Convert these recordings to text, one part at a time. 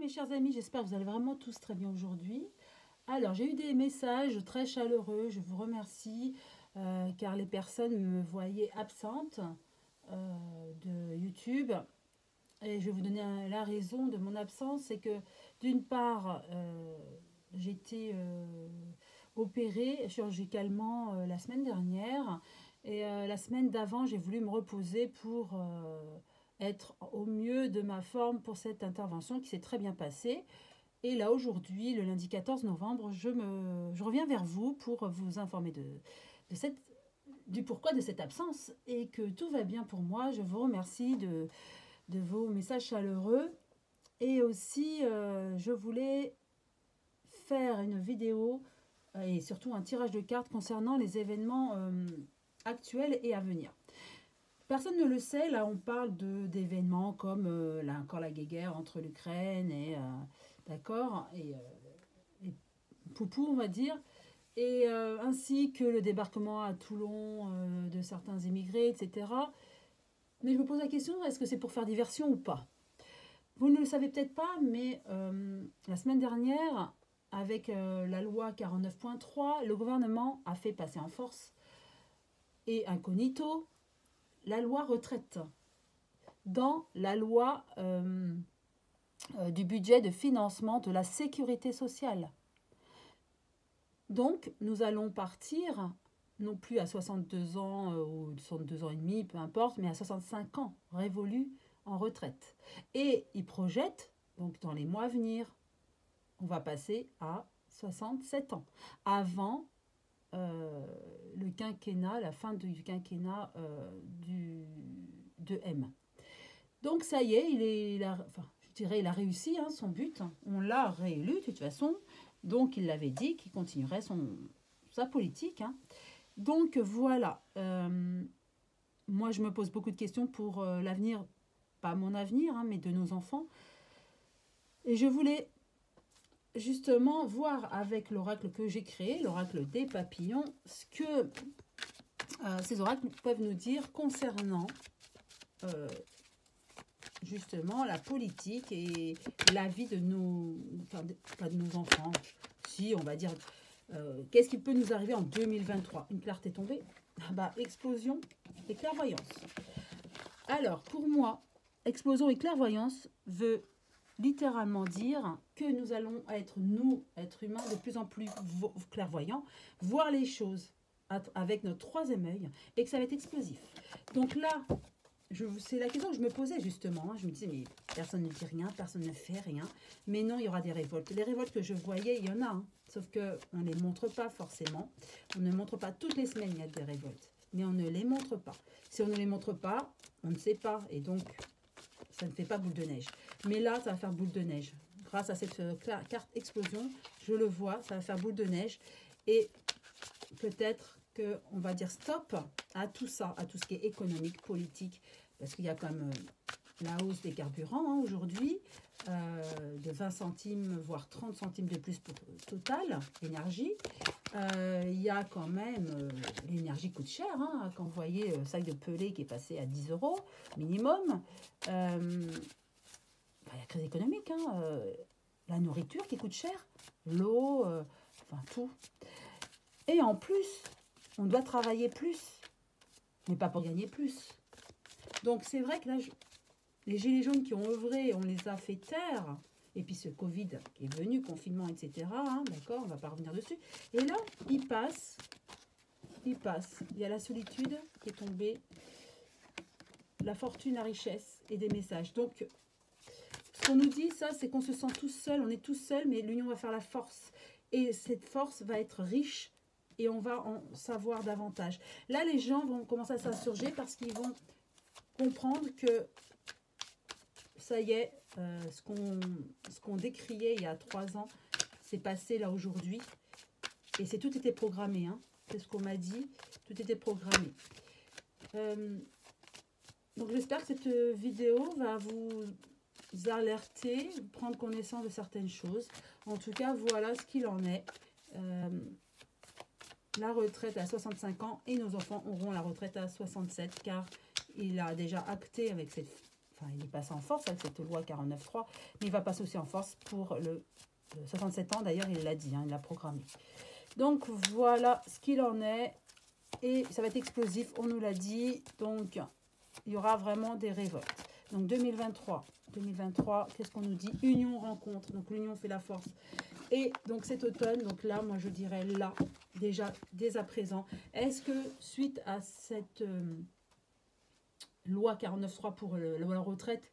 mes chers amis, j'espère que vous allez vraiment tous très bien aujourd'hui. Alors, j'ai eu des messages très chaleureux, je vous remercie, car les personnes me voyaient absente de YouTube. Et je vais vous donner la raison de mon absence, c'est que d'une part, j'ai été opérée chirurgicalement la semaine dernière, et la semaine d'avant, j'ai voulu me reposer pour être au mieux de ma forme pour cette intervention qui s'est très bien passée. Et là, aujourd'hui, le lundi 14 novembre, je reviens vers vous pour vous informer du pourquoi de cette absence et que tout va bien pour moi. Je vous remercie de vos messages chaleureux. Et aussi, je voulais faire une vidéo et surtout un tirage de cartes concernant les événements actuels et à venir. Personne ne le sait, là on parle d'événements comme encore la guerre entre l'Ukraine et d'accord et Poupou on va dire, et ainsi que le débarquement à Toulon de certains immigrés, etc. Mais je me pose la question, est-ce que c'est pour faire diversion ou pas? Vous ne le savez peut-être pas, mais la semaine dernière, avec la loi 49.3, le gouvernement a fait passer en force et incognito la loi retraite dans la loi du budget de financement de la sécurité sociale. Donc, nous allons partir, non plus à 62 ans ou 62 ans et demi, peu importe, mais à 65 ans, révolus en retraite. Et ils projettent, donc dans les mois à venir, on va passer à 67 ans, avant le quinquennat, la fin du quinquennat de M. Donc ça y est, il a réussi son but. On l'a réélu de toute façon. Donc il l'avait dit qu'il continuerait sa politique. Donc voilà. Moi je me pose beaucoup de questions pour l'avenir, pas mon avenir, mais de nos enfants. Et je voulais justement voir avec l'oracle que j'ai créé, l'oracle des papillons, ce que ces oracles peuvent nous dire concernant justement la politique et la vie de nos, enfin, pas de nos enfants, si on va dire, qu'est-ce qui peut nous arriver en 2023? Une clarté tombée, explosion et clairvoyance. Alors pour moi, explosion et clairvoyance veut littéralement dire que nous allons être, nous, êtres humains, de plus en plus clairvoyants, voir les choses avec notre troisième œil, et que ça va être explosif. Donc là, c'est la question que je me posais justement. Je me disais, mais personne ne dit rien, personne ne fait rien. Mais non, il y aura des révoltes. Les révoltes que je voyais, il y en a. Sauf qu'on ne les montre pas forcément. On ne montre pas toutes les semaines, il y a des révoltes. Mais on ne les montre pas. Si on ne les montre pas, on ne sait pas. Et donc, ça ne fait pas boule de neige. Mais là, ça va faire boule de neige. Grâce à cette carte explosion, je le vois, ça va faire boule de neige. Et peut-être qu'on va dire stop à tout ça, à tout ce qui est économique, politique, parce qu'il y a quand même la hausse des carburants aujourd'hui, de 20 centimes, voire 30 centimes de plus pour Total, énergie. Il y a quand même, l'énergie coûte cher, quand vous voyez le sac de Pelé qui est passé à 10 € minimum. Il y a la crise économique, la nourriture qui coûte cher, l'eau, enfin tout. Et en plus, on doit travailler plus, mais pas pour gagner plus. Donc c'est vrai que là, les gilets jaunes qui ont œuvré, on les a fait taire. Et puis ce Covid qui est venu, confinement, etc. D'accord, on ne va pas revenir dessus. Et là, il passe. Il y a la solitude qui est tombée, la fortune, la richesse et des messages. Donc, ce qu'on nous dit, ça, c'est qu'on se sent tous seuls. On est tous seuls, mais l'union va faire la force. Et cette force va être riche et on va en savoir davantage. Là, les gens vont commencer à s'insurger parce qu'ils vont comprendre que ça y est, ce qu'on décriait il y a 3 ans, c'est passé là aujourd'hui. Et tout était programmé. C'est ce qu'on m'a dit. Tout était programmé. Donc j'espère que cette vidéo va vous alerter, prendre connaissance de certaines choses. En tout cas, voilà ce qu'il en est. La retraite à 65 ans et nos enfants auront la retraite à 67 car il a déjà acté avec cette enfin, il est passé en force avec cette loi 49.3, mais il va passer aussi en force pour le 67 ans. D'ailleurs, il l'a dit, hein, il l'a programmé. Donc, voilà ce qu'il en est. Et ça va être explosif, on nous l'a dit. Donc, il y aura vraiment des révoltes. Donc, 2023, qu'est-ce qu'on nous dit? Union, rencontre. Donc, l'union fait la force. Et donc, cet automne, donc là, moi, je dirais là, déjà, dès à présent, est-ce que suite à cette loi 49.3 pour la retraite,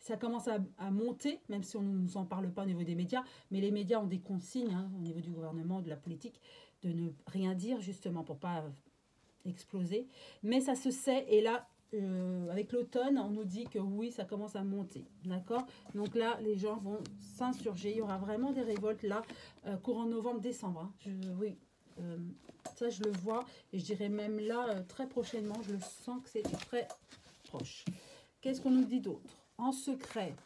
ça commence à monter, même si on ne nous en parle pas au niveau des médias, mais les médias ont des consignes hein, au niveau du gouvernement, de la politique, de ne rien dire justement pour ne pas exploser. Mais ça se sait, et là, avec l'automne, on nous dit que oui, ça commence à monter. D'accord? Donc là, les gens vont s'insurger. Il y aura vraiment des révoltes là, courant novembre-décembre. Hein. Oui, ça je le vois, et je dirais même là, très prochainement, je le sens que c'est très proche. Qu'est-ce qu'on nous dit d'autre? En secret,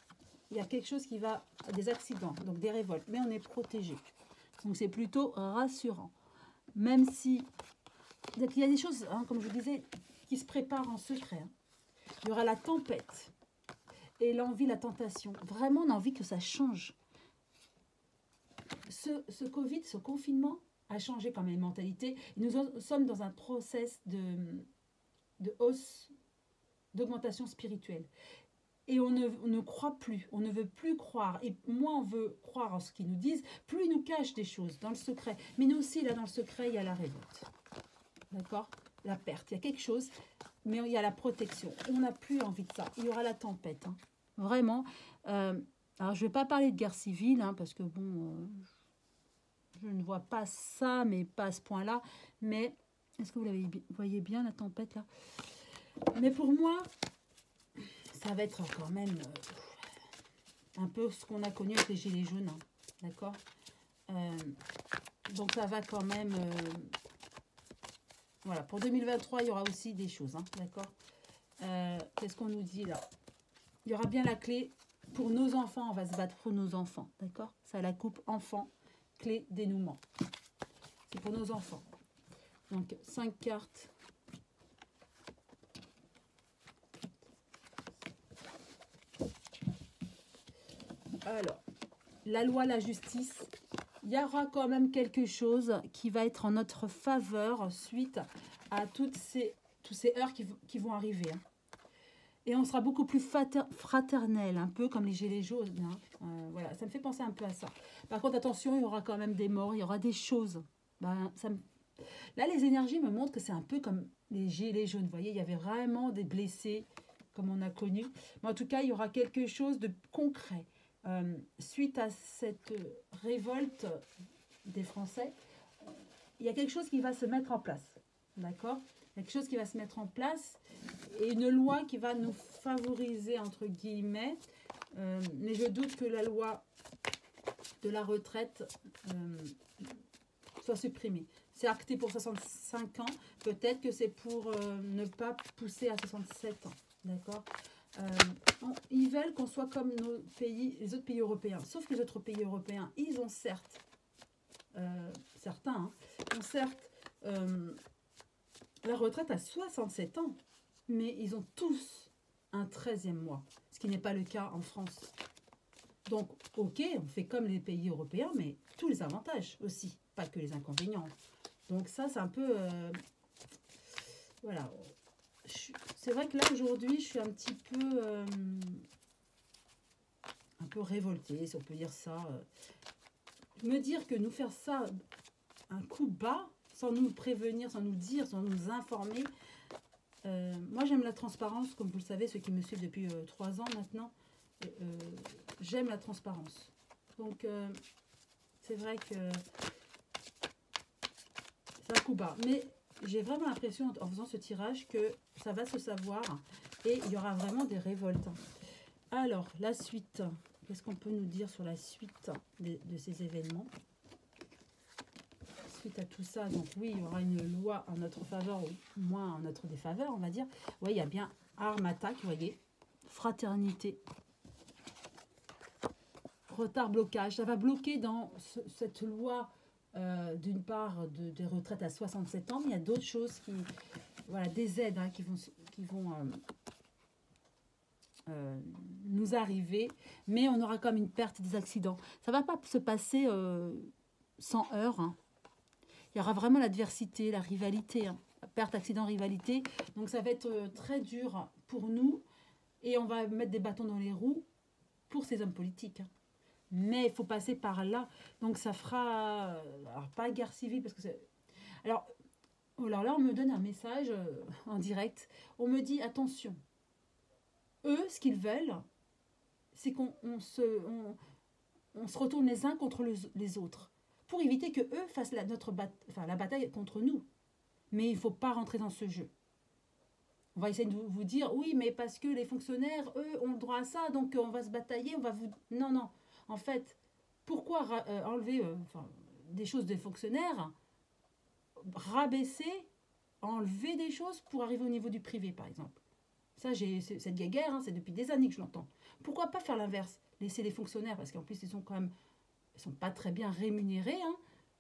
il y a quelque chose qui va, des accidents, donc des révoltes, mais on est protégé. Donc c'est plutôt rassurant. Même si, il y a des choses, hein, comme je vous disais, qui se préparent en secret. Hein. Il y aura la tempête et l'envie, la tentation. Vraiment, on a envie que ça change. Ce Covid, ce confinement a changé quand même les mentalités. Nous sommes dans un process de hausse, d'augmentation spirituelle. Et on ne croit plus, on ne veut plus croire. Et moins on veut croire en ce qu'ils nous disent, plus ils nous cachent des choses dans le secret. Mais nous aussi, là, dans le secret, il y a la révolte. D'accord? La perte. Il y a quelque chose, mais il y a la protection. On n'a plus envie de ça. Il y aura la tempête. Hein. Vraiment. Alors, je ne vais pas parler de guerre civile, hein, parce que, bon, je ne vois pas ça, mais pas à ce point-là. Mais, est-ce que vous voyez bien, la tempête, là? Mais pour moi... ça va être quand même un peu ce qu'on a connu avec les gilets jaunes, hein, d'accord? Donc ça va quand même... voilà, pour 2023, il y aura aussi des choses, hein, d'accord? Qu'est-ce qu'on nous dit là? Il y aura bien la clé pour nos enfants, on va se battre pour nos enfants, d'accord? Ça, la coupe enfant, clé dénouement. C'est pour nos enfants. Donc 5 cartes. Alors, la loi, la justice, il y aura quand même quelque chose qui va être en notre faveur suite à tous ces heures qui vont arriver. Hein. Et on sera beaucoup plus fraternel, un peu comme les gilets jaunes. Hein. Voilà, ça me fait penser un peu à ça. Par contre, attention, il y aura quand même des morts, il y aura des choses. Ben, là, les énergies me montrent que c'est un peu comme les gilets jaunes. Vous voyez, il y avait vraiment des blessés, comme on a connu. Mais en tout cas, il y aura quelque chose de concret. Suite à cette révolte des Français, il y a quelque chose qui va se mettre en place. D'accord? Il y a quelque chose qui va se mettre en place et une loi qui va nous favoriser, entre guillemets. Mais je doute que la loi de la retraite soit supprimée. C'est acté pour 65 ans. Peut-être que c'est pour ne pas pousser à 67 ans. D'accord? Ils veulent qu'on soit comme nos pays, les autres pays européens. Sauf que les autres pays européens, ils ont certes, certains, hein, ont certes la retraite à 67 ans, mais ils ont tous un 13e mois, ce qui n'est pas le cas en France. Donc, ok, on fait comme les pays européens, mais tous les avantages aussi, pas que les inconvénients. Donc ça, c'est un peu... voilà. C'est vrai que là, aujourd'hui, je suis un petit peu révoltée, si on peut dire ça. Me dire que nous faire ça un coup bas, sans nous prévenir, sans nous dire, sans nous informer. Moi, j'aime la transparence, comme vous le savez, ceux qui me suivent depuis 3 ans maintenant. J'aime la transparence. Donc, c'est vrai que c'est un coup bas. Mais j'ai vraiment l'impression, en faisant ce tirage, que ça va se savoir et il y aura vraiment des révoltes. Alors, la suite. Qu'est-ce qu'on peut nous dire sur la suite de ces événements? Suite à tout ça, donc oui, il y aura une loi en notre faveur, ou moins en notre défaveur, on va dire. Oui, il y a bien arme, attaque, vous voyez. Fraternité. Retard, blocage. Ça va bloquer dans cette loi, d'une part, des retraites à 67 ans, mais il y a d'autres choses qui... Voilà, des aides hein, qui vont nous arriver, mais on aura comme une perte des accidents. Ça ne va pas se passer sans heurts. Hein. Il y aura vraiment l'adversité, la rivalité, hein. Perte, accident, rivalité. Donc ça va être très dur pour nous et on va mettre des bâtons dans les roues pour ces hommes politiques. Hein. Mais il faut passer par là. Donc ça fera, alors pas guerre civile parce que c'est... Alors là, on me donne un message en direct. On me dit, attention, eux, ce qu'ils veulent, c'est qu'on se retourne les uns contre les autres pour éviter que eux fassent la bataille contre nous. Mais il ne faut pas rentrer dans ce jeu. On va essayer de vous dire, oui, mais parce que les fonctionnaires, eux, ont le droit à ça, donc on va se batailler, on va vous... Non, non. En fait, pourquoi enlever des choses des fonctionnaires, rabaisser, enlever des choses pour arriver au niveau du privé, par exemple. Ça, cette guéguerre, hein, c'est depuis des années que je l'entends. Pourquoi pas faire l'inverse? Laisser les fonctionnaires, parce qu'en plus, ils sont quand même... Ils sont pas très bien rémunérés.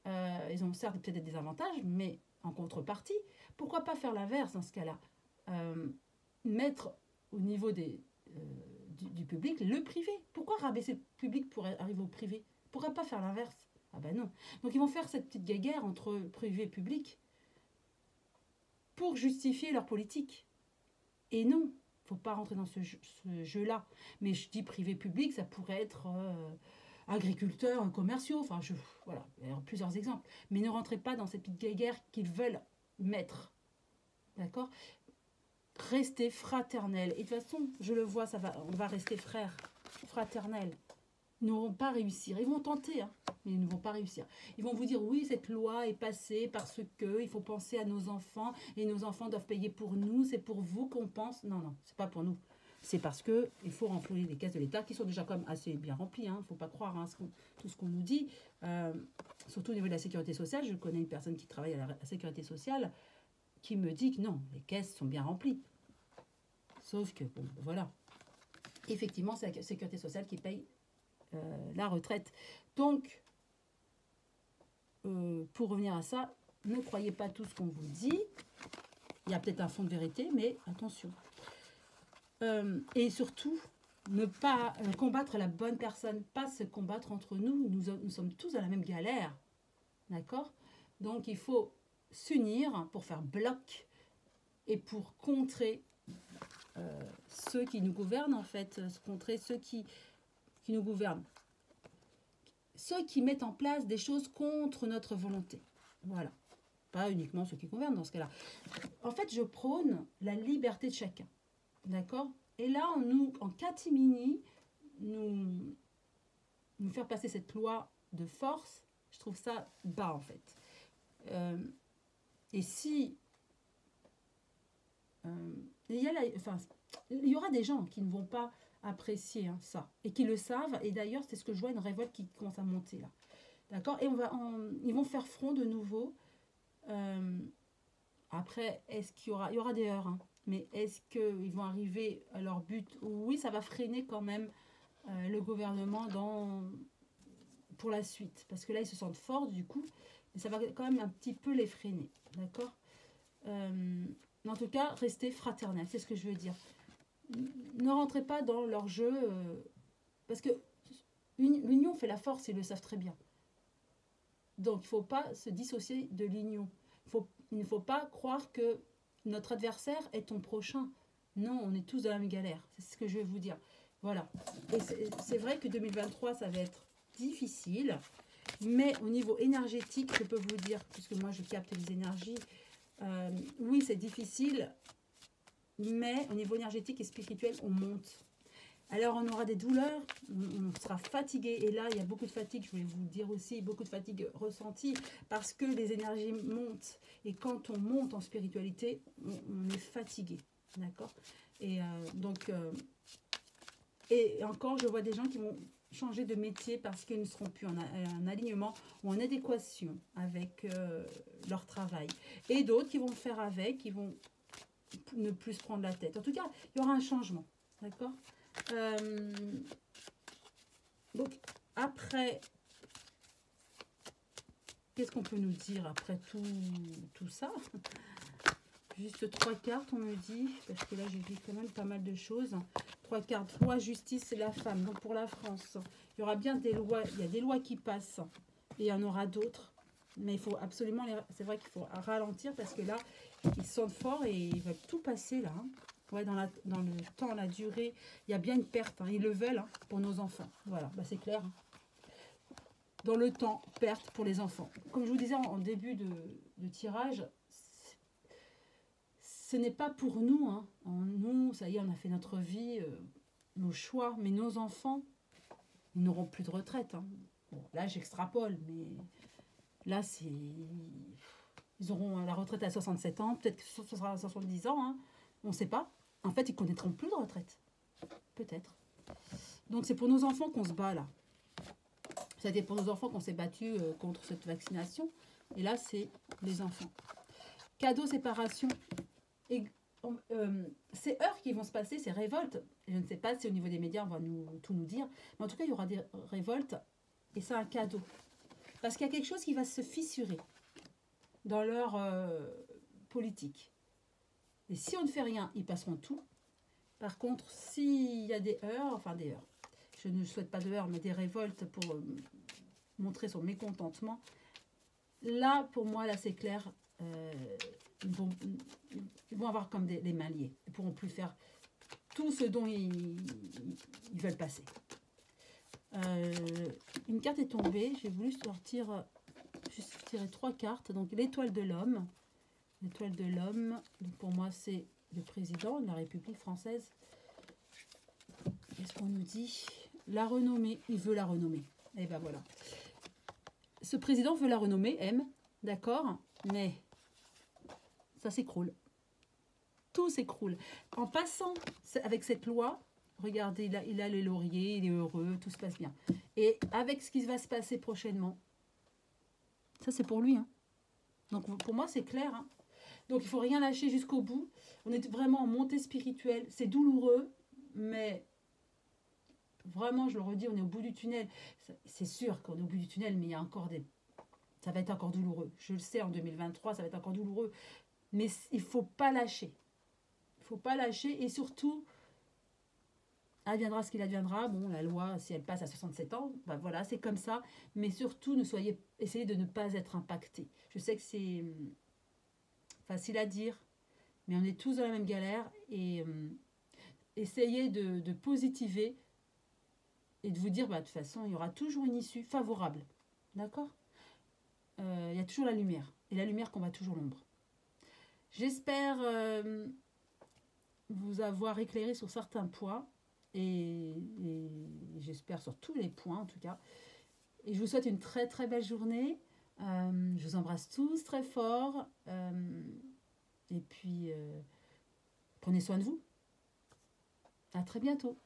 Hein. Ils ont certes peut-être des avantages, mais en contrepartie, pourquoi pas faire l'inverse dans ce cas-là? Mettre au niveau du public le privé. Pourquoi rabaisser le public pour arriver au privé? Pourquoi pas faire l'inverse? Ah ben non. Donc ils vont faire cette petite guéguerre entre privé et public pour justifier leur politique. Et non, il ne faut pas rentrer dans ce jeu-là. Mais je dis privé-public, ça pourrait être agriculteurs, commerciaux, enfin voilà, il y a plusieurs exemples. Mais ne rentrez pas dans cette petite guéguerre qu'ils veulent mettre. D'accord? Restez fraternels. Et de toute façon, je le vois, on va rester frères, fraternels. Ils ne vont pas réussir. Ils vont tenter, hein, mais ils ne vont pas réussir. Ils vont vous dire, oui, cette loi est passée parce que il faut penser à nos enfants et nos enfants doivent payer pour nous. C'est pour vous qu'on pense. Non, non, c'est pas pour nous. C'est parce qu'il faut remplir les caisses de l'État qui sont déjà quand même assez bien remplies. Il ne faut pas croire hein, tout ce qu'on nous dit. Surtout au niveau de la sécurité sociale. Je connais une personne qui travaille à la sécurité sociale qui me dit que non, les caisses sont bien remplies. Sauf que, bon, voilà. Effectivement, c'est la sécurité sociale qui paye la retraite. Donc, pour revenir à ça, ne croyez pas tout ce qu'on vous dit. Il y a peut-être un fond de vérité, mais attention. Et surtout, ne pas combattre la bonne personne, pas se combattre entre nous. Nous sommes tous dans la même galère. D'accord? Donc, il faut s'unir pour faire bloc et pour contrer ceux qui nous gouvernent, en fait. Contrer ceux qui nous gouvernent. Ceux qui mettent en place des choses contre notre volonté. Voilà. Pas uniquement ceux qui gouvernent dans ce cas-là. En fait, je prône la liberté de chacun. D'accord? Et là, en catimini, nous faire passer cette loi de force, je trouve ça bas, en fait. Et si... il y aura des gens qui ne vont pas apprécier hein, ça, et qui le savent, et d'ailleurs, c'est ce que je vois, une révolte qui commence à monter, là. D'accord? Et ils vont faire front de nouveau. Après, est-ce qu'il y aura des heurts, hein, mais est-ce qu'ils vont arriver à leur but? Oui, ça va freiner quand même le gouvernement pour la suite. Parce que là, ils se sentent forts, du coup. Mais ça va quand même un petit peu les freiner. D'accord? En tout cas, restez fraternels. C'est ce que je veux dire. Ne rentrez pas dans leur jeu. Parce que l'union fait la force, ils le savent très bien. Donc, il ne faut pas se dissocier de l'union. Il ne faut pas croire que notre adversaire est ton prochain. Non, on est tous dans la même galère. C'est ce que je vais vous dire. Voilà. Et c'est vrai que 2023, ça va être difficile. Mais au niveau énergétique, je peux vous dire, puisque moi, je capte les énergies, oui, c'est difficile. Mais au niveau énergétique et spirituel, on monte. Alors, on aura des douleurs, on sera fatigué. Et là, il y a beaucoup de fatigue, je voulais vous dire aussi, beaucoup de fatigue ressentie parce que les énergies montent. Et quand on monte en spiritualité, on est fatigué. D'accord? Et et encore, je vois des gens qui vont changer de métier parce qu'ils ne seront plus en alignement ou en adéquation avec leur travail. Et d'autres qui vont faire avec, qui vont ne plus se prendre la tête. En tout cas, il y aura un changement. D'accord? Donc, après, qu'est-ce qu'on peut nous dire après tout ça? Juste 3 cartes, on me dit, parce que là, j'ai vu quand même pas mal de choses. 3 cartes. Loi, justice et la femme. Donc pour la France, il y aura bien des lois. Il y a des lois qui passent et il y en aura d'autres. Mais il faut absolument, c'est vrai qu'il faut ralentir parce que là, ils sont forts et ils veulent tout passer là. Hein. Ouais, dans le temps, la durée, il y a bien une perte. Hein. Ils le veulent hein, pour nos enfants. Voilà, bah, c'est clair. Hein. Dans le temps, perte pour les enfants. Comme je vous disais en début de tirage, ce n'est pas pour nous. Hein. Nous, ça y est, on a fait notre vie, nos choix, mais nos enfants, ils n'auront plus de retraite. Hein. Bon, là, j'extrapole, mais là, c'est... Ils auront la retraite à 67 ans, peut-être que ce sera à 70 ans, hein. On ne sait pas. En fait, ils ne connaîtront plus de retraite. Peut-être. Donc, c'est pour nos enfants qu'on se bat, là. C'était pour nos enfants qu'on s'est battu contre cette vaccination. Et là, c'est les enfants. Cadeau, séparation. Et, ces heures qui vont se passer, ces révoltes, je ne sais pas si au niveau des médias, on va tout nous dire, mais en tout cas, il y aura des révoltes. Et c'est un cadeau. Parce qu'il y a quelque chose qui va se fissurer dans leur politique. Et si on ne fait rien, ils passeront tout. Par contre, s'il y a des heurts, enfin des heurts, je ne souhaite pas de heurts, mais des révoltes pour montrer son mécontentement, là, pour moi, là, c'est clair, ils vont avoir comme les mains liées. Ils ne pourront plus faire tout ce dont ils veulent passer. Une carte est tombée. J'ai voulu sortir, juste tirer 3 cartes. Donc, l'étoile de l'homme. L'étoile de l'homme, pour moi, c'est le président de la République française. Qu'est-ce qu'on nous dit? La renommée, il veut la renommer. Et ben voilà. Ce président veut la renommer, d'accord, mais ça s'écroule. Tout s'écroule. En passant avec cette loi, regardez, il a les lauriers, il est heureux, tout se passe bien. Et avec ce qui va se passer prochainement, ça c'est pour lui. Hein. Donc pour moi, c'est clair. Hein. Donc, il ne faut rien lâcher jusqu'au bout. On est vraiment en montée spirituelle. C'est douloureux, mais vraiment, je le redis, on est au bout du tunnel. C'est sûr qu'on est au bout du tunnel, mais il y a encore des... Ça va être encore douloureux. Je le sais, en 2023, ça va être encore douloureux. Mais il ne faut pas lâcher. Il ne faut pas lâcher. Et surtout, adviendra ce qu'il adviendra. Bon, la loi, si elle passe à 67 ans, ben voilà, c'est comme ça. Mais surtout, essayez de ne pas être impacté. Je sais que c'est... facile à dire, mais on est tous dans la même galère et essayez de positiver et de vous dire, bah, de toute façon, il y aura toujours une issue favorable. D'accord? Il y a toujours la lumière. Et la lumière combat toujours l'ombre. J'espère vous avoir éclairé sur certains points et j'espère sur tous les points en tout cas. Et je vous souhaite une très très belle journée. Je vous embrasse tous très fort. Et puis, prenez soin de vous. À très bientôt.